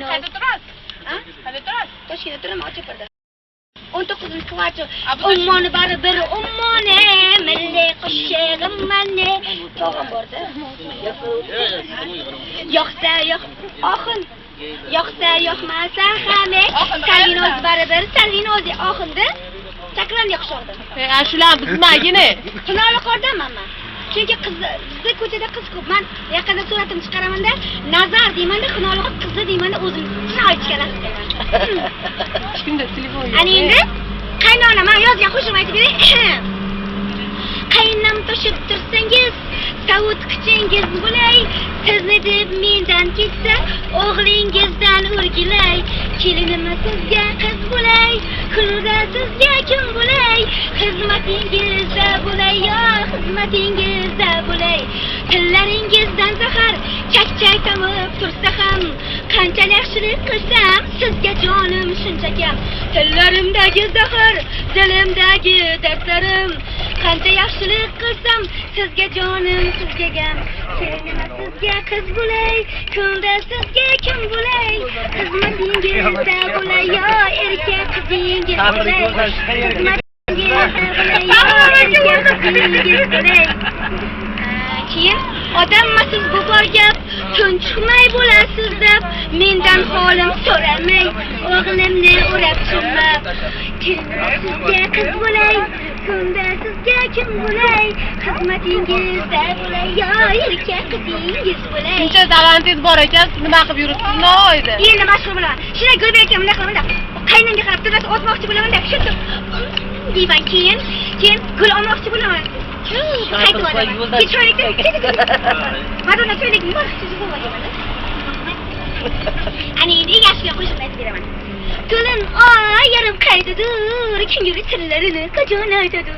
Qayerda turasiz? Ha? Qayerda turasiz? Toshkentda turaman, Ochilko'da. 19-kvartir. Ummoni baribir, ummoni, milliy qo'shig'im mani. Tog'am borda. Yo'qsa yo'q, oxin. Yo'qsa yo'qmasa ham, Salinoz baribir, Salinoz oxinda. Chaklanni yo'qshordi. Shular bizmagini. Xunoli qordaman men. Chunki bizda ko'chada qiz ko'p. Men yaqinda suratimni chiqaraman-da, Nazar deyman-da, Xunoli qizi deyman-da, o'zim aytishgan qilaman. Hech kimda telefon yo'q. Ana endi qaynona men yozgan qo'shimcha aytib beray. Qaynam toshib tursangiz, savut kuchingiz bo'lay, sizni deb mendan ketsa, o'g'lingizdan o'rgilay. Kelinim sizga qiz bo'lay, kunga sizga kim bo'lay, xizmatingizda bo'lay, yo xizmatingizda bo'lay. Tillaringizdan zahar chakchak tomib tursa ham, qanchalik yaxshilik qilsam, sizga jonim shunchakam. Tillarimdagi zahar, dilimdagi dardlarim, qancha yaxshilik qilsam, sizga jonim, sizga gam. Kelinim sizga qiz bo'lay, kunda sizga kim bo'lay, xizmatingizda bo'lay, yo erkak qizingiz bo'lay, xizmatingizda bo'lay, yo erkak qizingiz bo'lay. Keyin odammasiz bu bor gap, kun chiqmay bo'lasiz deb, mendan holim so'ramay, o'g'limni o'rab chiqmab. Sizga qiz bo'lay, kunda sizga kim bo'lay, xizmatingizda bo'lay, yo erkak qizingiz bo'lay. Shuncha talentingiz bor ekan, nima qilib yuribsiz noyda? Endi mashhur bo'laman. Shunday Gulbek aka bunday qilaman-da. Qaynimga qarab turib o'tmoqchi bo'laman-da. Shu deyman, keyin gul olmoqchi bo'laman. Qaytib olaman. Madonna to'ylik nima siz bo'layapsiz? Ani endi yaxshi qo'shiq aytib beraman. To'lin oy yarim qaydadir, kenguru tillarini qachon aytadir.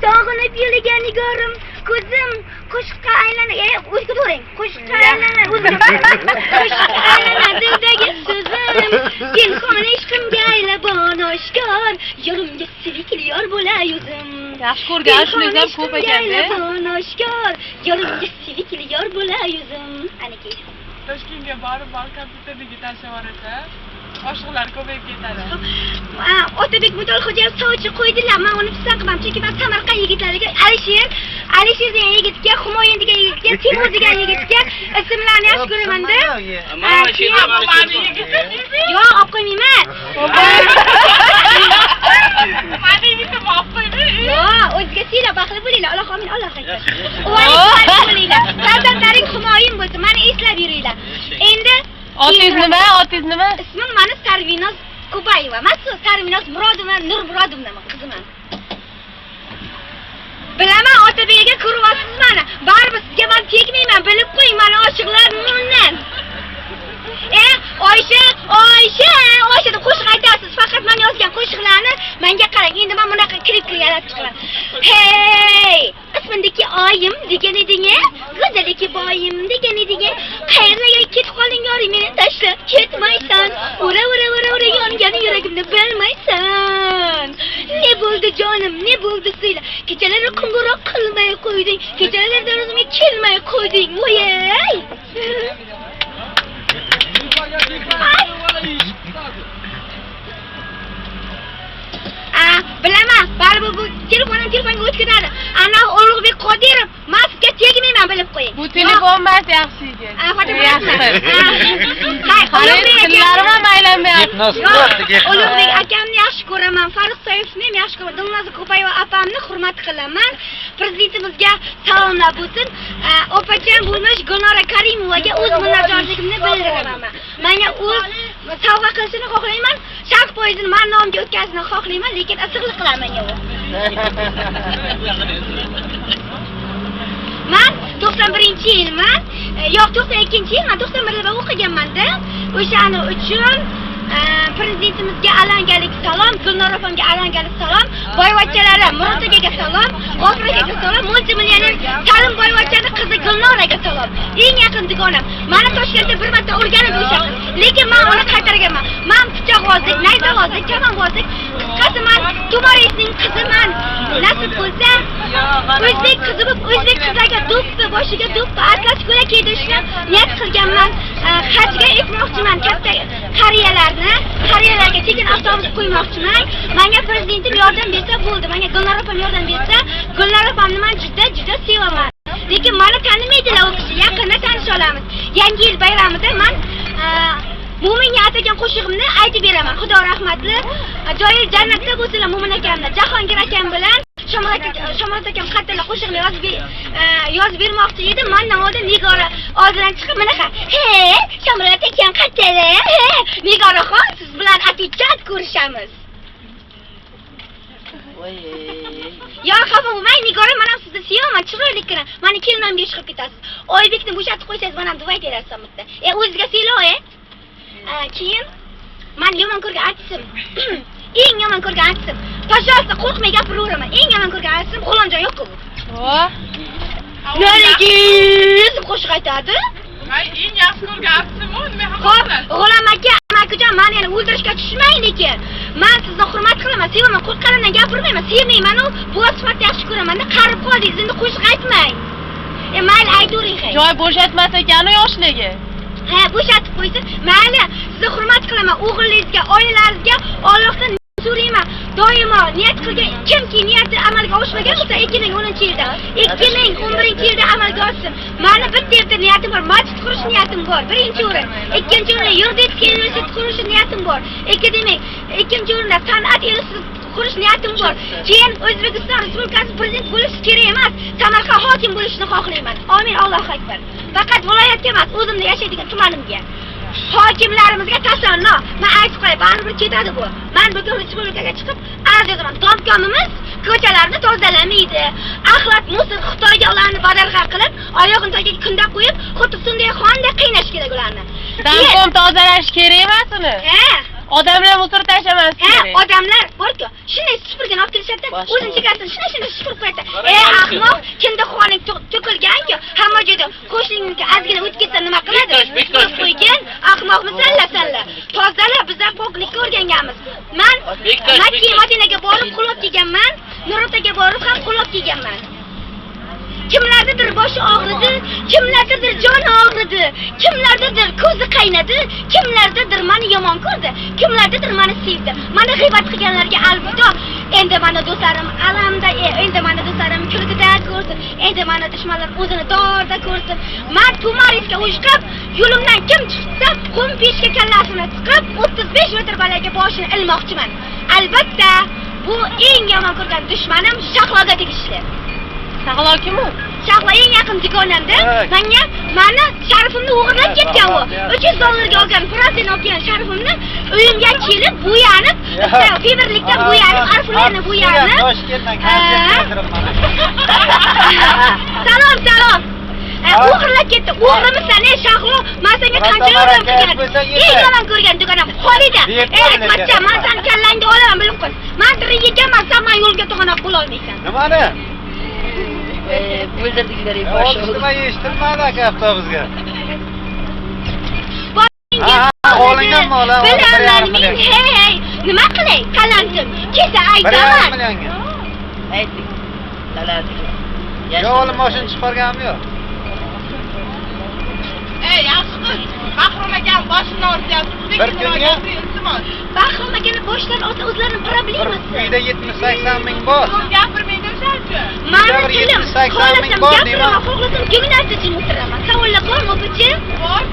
Sog'inib yurgan nigorim, ko'zim qo'shiqqa aylanib, o'zga to'ring. Qo'shiqqa aylanib, qo'shiqqa aylanib dildagi so'zim, pinhon ishqimga aylabon oshkor, yorimga sivikli yor bo'lay o'zim. Yaxshi ko'rgan shular ko'p ekan-da. Oshkor, yorimga sivikli yor bo'lay o'zim. Aniki. Toshkentga borib, kompyuterga tashlab yuborsa, oshiqlar ko'payib ketadi. Otabek Mutolxo'jayev sovchi qo'ydilar, men uni pisand qilmam, chunki men Samarqand yigitlariga Alisher degan yigitga, Humoyun degan yigitga, Timur degan yigitga ismlarni yaxshi ko'raman-da. Yo'q, olib qo'ymayman. Mani yigitim olib qo'ymayman. Yo'q, o'zga sizlar baxtli bo'linglar, Alloh amin, Alloh aytsin. Bo'linglar. Farzandlaring Humoyun bo'lsa, meni eslab yuringlar. Endi Otingiz nima? Otingiz nima? Ismim mani Sarvinoz Kubayeva. Men Sarvinoz Murodova, Nur Murodovnaman, qiziman. Bilaman, Otabekga ko'ryapsiz meni. Baribir sizga men tegmayman, bilib qo'ying, meni oshiqlar bundan. Oysha deb qo'shiq aytasiz. Faqat men yozgan qo'shiqlarni menga qarang. Endi men bunaqa klipga yaratib chiqaman. Hey, ismindagi oyim degan eding-a, go'zallikka boyim degan eding-a. Qayerga ketib qolding, yoring, meni tashlab ketmaysan. Ura yongan yuragimni bilmaysan. Ne bo'ldi jonim, ne bo'ldi suyla. Kechalari qo'ng'iroq qilmay qo'yding, kechalarda o'zimga kelmay qo'yding. Voyay. Bilaman, baribir bu telefonga o'tkazadi. Ana Ulug'bek Qodirov, men sizga tegmayman, bilib qo'ying. Bu telefon emas, yaxshi ekan. Fotografiya. Tillarima maylanmayapti. Ulug'bek akamni yaxshi ko'raman, Farruh Soyevni ham yaxshi ko'raman. Dilnoza Ko'payeva opamni hurmat qilaman. Prezidentimizga salomlar bo'lsin. Opacham bo'lmish Gulnora Karimovaga o'z minnatdorligimni bildiraman. Menga o'z sovg'a qilishini xohlayman. Sharq poyezini men nomimga o'tkazishni xohlayman, lekin isig'lik qilaman menga u. Men 91-yilman. Yo'q, 92-yilman. 91-da o'qiganman-da. O'shani uchun prezidentimizga alangalik salom, Gulnora opamga alangalik salom, boyvachchalari Murod akaga salom, G'ofur akaga salom, multimillioner Salim boyvachchaning qizi Gulnoraga salom. Eng yaqin dugonam. Meni Toshkentda bir marta o'rganib o'sha qiz. Lekin men uni qaytarganman. Men pichoqvozlik, nayzavozlik, kamonvozlik, qisqasi men Tumorisning qiziman. Nasib bo'lsa, o'zbek qizi bo'lib, o'zbek qizlarga do'ppi, boshiga do'ppi, atlas ko'ylak kiydishni niyat qilganman. Hajga etmoqchiman, katta avtobus qo'ymoqchiman. Menga prezidentim yordam bersa bo'ldi. Menga Gulnor opam yordam bersa, Gulnor opamni men juda sevaman. Lekin meni tanimaydilar u kishi. Yaqinda tanisha olamiz. Yangi yil bayramida men Mo'minga atagan qo'shig'imni aytib beraman. Xudo rahmatli, joyi jannatda bo'lsinlar Mo'min akamni. Jahongir akam bilan Shomurat akam xatlarga qo'shiqni yozib bermoqchi edim. Mendan oldin Nigora oldidan chiqib bunaqa: "He, Shomurat akam qayerda? He, Nigoraxon, siz bilan atechat ko'rishamiz." Voy. Yo, xafa bo'lmang, Nigora, men ham sizni sevaman, chiroylikgina. Meni kelinimga chiqib ketasiz. Oybekni bo'shatib qo'ysangiz, men ham duo berasiz samitda. O'zingizga siylov, keyin men yomon ko'rgan artistim. Eng yomon ko'rgan artistim. Pожалуйста, qo'rqmay gapiraveraman. Eng yomon ko'rgan artistim G'ulomjon Yoqubov. Narigiz qo'shiq aytadi. Men eng yaxshi ko'rgan artistim u, nima Xo'p, haqida? G'ulom aka, akajon, meni yana o'ldirishga tushmang lekin. Men sizni hurmat qilaman, sevaman, qo'rqqanimdan gapirmayman, sevmayman, bu sifatni yaxshi ko'raman-da, qarib qoldingiz, endi qo'shiq aytmang. Mayli, aytavering. Joy bo'shatmas ekan-u yoshligi. Ha, bo'shatib qo'ysin. Mayli, sizni hurmat qilaman, o'g'illingizga, oilalaringizga Allohdan so'rayman. Doimo niyat qilgan kimki niyati amalga oshmagan bo'lsa 2010-yilda, 2011-yilda amalga oshsin. Meni bitta niyatim bor, masjid qurish niyatim bor. Birinchi o'rin. Ikkinchi o'rinda yuridik universitet qurish niyatim bor. Ikkinchi o'rinda san'at instituti qurish niyatim bor. Keyin O'zbekiston Respublikasi prezident bo'lish kerak emas, Samarqand hokim bo'lishni xohlayman. Amin, Allohu akbar. Faqat viloyatga emas, o'zimda yashaydigan tumanimga. Hokimlarimizga tasanno. Men aytib qo'yay, baribir ketadi bu. Men bugun respublikaga chiqib arz yozaman. Tomkomimiz ko'chalarni tozalamaydi. Axlat musor Xitoyga ularni badarg'a qilib, oyog'ini tagiga kunda qo'yib, xuddi shunday xonda qiynash kerak ularni. Tomkom tozalash kerak emasmi? Odamlar musor tashlamas kerak. Odamlar borku, shunday supurgan olib kelishadi, o'zini chegarasini shunday supurib qo'yadi. Ahmoq, kimda xoning to'kilgan-ku, hamma joyda qo'shningniki ozgina o'tib ketsa nima qiladi? Supurib qo'ygan, ahmoqmisizlar? Tozala, bizlar poklikka o'rganganmiz. Men Makka Madinaga borib quloq kiyganman, Nurotaga borib ham quloq kiyganman. Kimlardadir boshi og'ridi, kimlardadir joni og'ridi, kimlardadir ko'zi qaynadi, kimlardadir meni yomon ko'rdi, kimlardadir meni sevdi. Meni g'iybat qilganlarga alvido. Endi meni do'stlarim alamda, endi meni do'stlarim kulgida ko'rsin, endi meni dushmanlarim o'zini dorda ko'rsin. Men tumarisga o'shqab, yo'limdan kim chiqsa, qum peshga kallasini tiqib, 35 metr balandga boshini ilmoqchiman. Albatta, bu eng yomon ko'rgan dushmanim Shahloga tegishli. Shahlo kim u? Shahlo eng yaqin dugonamda. Menga meni Sharifimni o'g'irlab ketgan u. 300 dollarga olgan, protsent olgan Sharifimni uyimga kelib, bo'yanib, fevrlikdan bo'yanib, arflarni bo'yanib. Salom. O'g'irlab ketdi. O'g'rimisan, Shahlo? Men senga qancha yordam qilgan? Eng yomon ko'rgan dugonam Xolida. Aytmacha, men seni kallangni olaman, bilib qo'y. Men tirik ekanman, sen men yo'lga to'g'anoq bo'la olmaysan. Nimani? O'ldirdinglar Nima yeshtirmadi aka avtobusga. Qo'lingiz olam. Hey, nima qilay? Qalandim. Kelsa aytaman. 1,5 millionga. Ayting. Taladik. Yo'q, olim mashina chiqarganmi yo'q? Yaxshi qiz. Bahrom akam boshini o'rtyapti. Bir kunga? Bahrom akani boshlari olsa o'zlarining problemasi. Uyda 70-80 ming bor. Gapirmaydi o'shachi. Meni tilim, 80 ming bor deyman. Xohladim, gimnastiya uchun o'tiraman. Savollar bormi, o'pichi? Bor.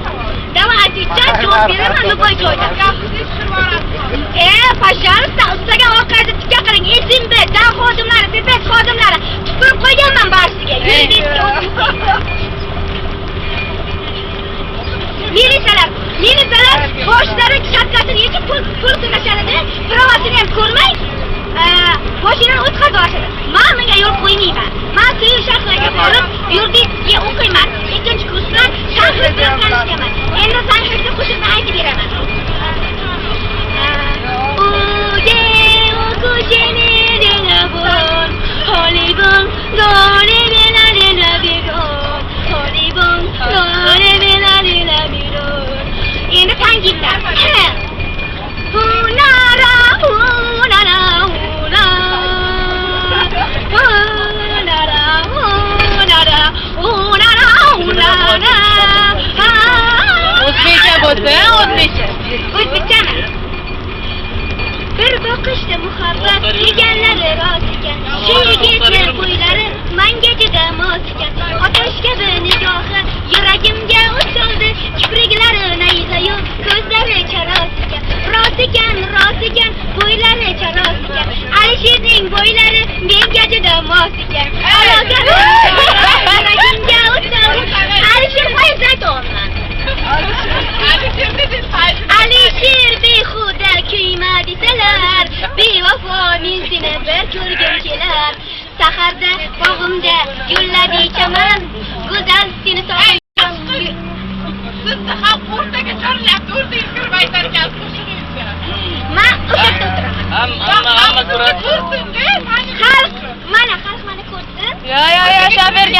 Давай, отвечай, javob beraman, любой joyda. Пожалуйста, ustaga orqaga tikka qiling. SMB, dan xodimlari, PPS xodimlari tupurib qo'yganman barisiga. Milisalar boshlari shatkasini yechib pul so'rashadi, pravasini ham ko'rmay, mashinadan o'tkazib olishadi. Men bunga yo'l qo'ymayman. Men Seul shahriga borib, yuridikga o'qiyman. 2-kursda shahri bilan tanishganman. Endi san'atga qo'shiqni aytib beraman. Endi tangiblar. O'zbekcha bo'lsa, o'zbekcha. O'zbekchami?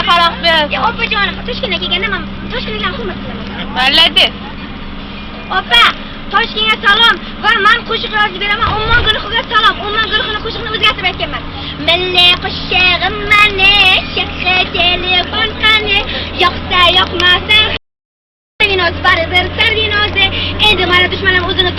xalaq bersin. Ya opajonim, Toshkentga kelganda men Toshkentga hurmat qilaman. Молодец. Opa, Toshkentga salom va men qo'shiq yozib beraman. Ummon guruhiga salom. Ummon guruhining qo'shiqni o'zgartirib aytganman. Milliy qo'shig'im mani, shaqqa telefon qani, yoqsa yoqmasa Sarvinoz baribir Sarvinoz. Endi mana dushmanim o'zini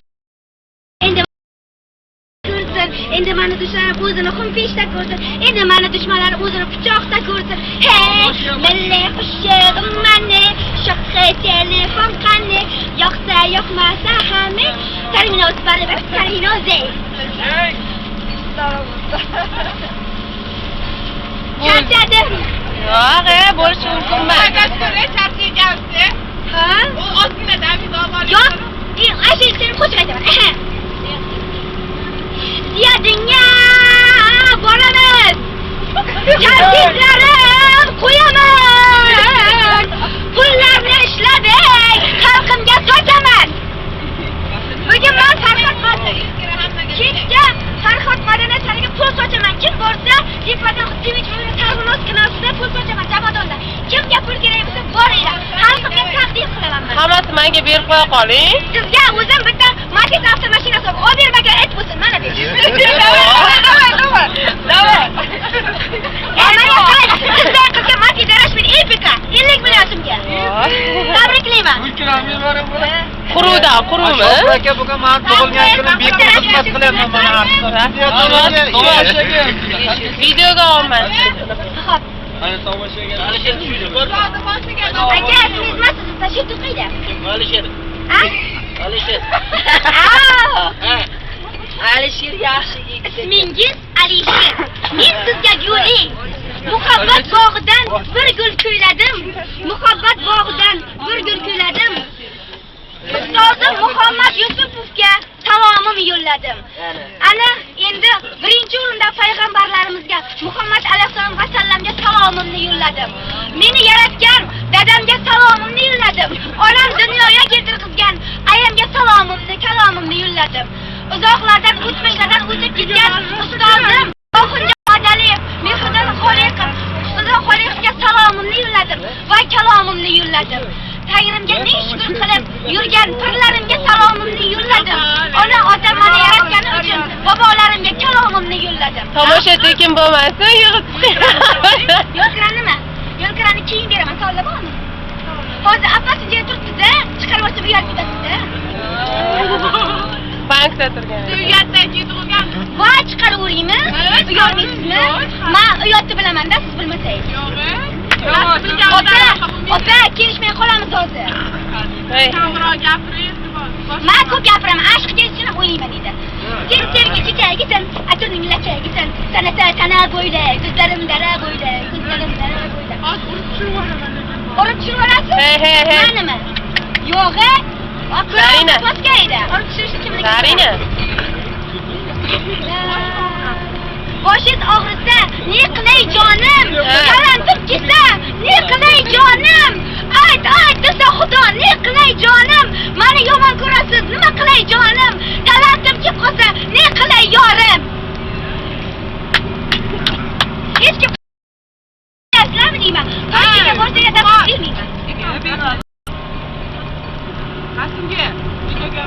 Endi mana dushmanim o'zini xumpishda ko'rsin. Endi mana dushmanlar o'zini pichoqda ko'rsin. Hey, milliy qo'shig'im mani, shaqqa telefon qani, yoqsa yoqmasa hamma Sarvinoz baribir Sarvinoz. Charchadim. Yo'q, bo'lishi mumkin emas. Ha? U ozgina David olib Yo'q, Aysha seni qo'shiq aytaman. Ziyodinga boramiz. Charchizlarim qo'yaman. Pullarni ishlab, xalqimga sotaman. Bugun men kechga Farhod Madaniyatiga pul sochaman. Kim borsa, Dipatan Xudimich Tarvinoz kanalida pul sochaman jamoadonda. Kimga pul kerak bo'lsa boringlar. Xalqimga taqdim qilaman. Hammasi menga berib qo'ya qoling. Sizga o'zim bitta Matiz avtomashinasi olib bermagan ayt bo'lsin, mana deb. Davay. Mana sizlar qilgan Matiz Rashmin Epica 50 million so'mga. Tabriklayman. Quruvda, quruvmi? Aka bugun men tug'ilgan kunim bepul xizmat qilyapman mana. Videoga olman. Xo'p. Ana tomoshaga Alisher tushdi. Aka, siz nima tashib turqaydi? Alisher. Ha? Alisher. Ha. Alisher yaxshi yigit. Ismingiz Alisher. Men sizga yo'ling. Muhabbat bog'idan bir gul kuyladim. Muhabbat bog'idan bir gul kuyladim. Ustozim Muhammad Yusupovga salomim yo'lladim. Ana endi birinchi o'rinda payg'ambarlarimizga Muhammad alayhisalom vasallamga salomimni yo'lladim. Meni yaratgan dadamga salomimni yo'lladim. Onam dunyoga keltirgan ayamga salomimni, kalomimni yo'lladim. Uzoqlardan o'tmishlardan o'tib ketgan ustozim Oxunjon Odaliyev, Mehriddin Xoliqov, Uzoq Xoliqovga salomimni yo'lladim va kalomimni yo'lladim. Tangrimga ming shukr qilib yurgan pirlarimga salomimni yo'lladim. Ona otam meni yaratgani uchun bobolarimga kalomimni yo'lladim. Tomosha tekin bo'lmasin, yig'ib chiqing. Yo'lkiranimi? Yo'lkiranni keyin beraman, savla bormi? Hozir apasi joy turibdi-da, chiqarib o'tib uyatda. Bankda turgan. Uyatdagi turgan. Va chiqaraveraymi? Uyatmaysizmi? Men uyatni bilaman-da, siz bilmasangiz. Opa, kelishmay qolamiz hozir. Kamroq gapiring. Men ko'p gapiraman, ashq kelishini o'ylayman dedi. Sen sevgi chichagisan, atirning lachagisan, sanata tana bo'yda, ko'zlarim dara bo'yda, ko'zlarim dara bo'yda. Urib tushiraverasiz? He. Nima? Yo'q-a? Zarina. Poskayda. Urib tushirish kimniki? Zarina. Boshingiz og'risa, ne qilay jonim? Qalantirib ketsa, ne qilay jonim? Ayt desa Xudo, ne qilay jonim? Meni yomon ko'rasiz, nima qilay jonim? Talantirib kelib qolsa, ne qilay yorim? Hech kim aslam deyman. Toshkentga borsa daf bermayman. Qasimga, videoga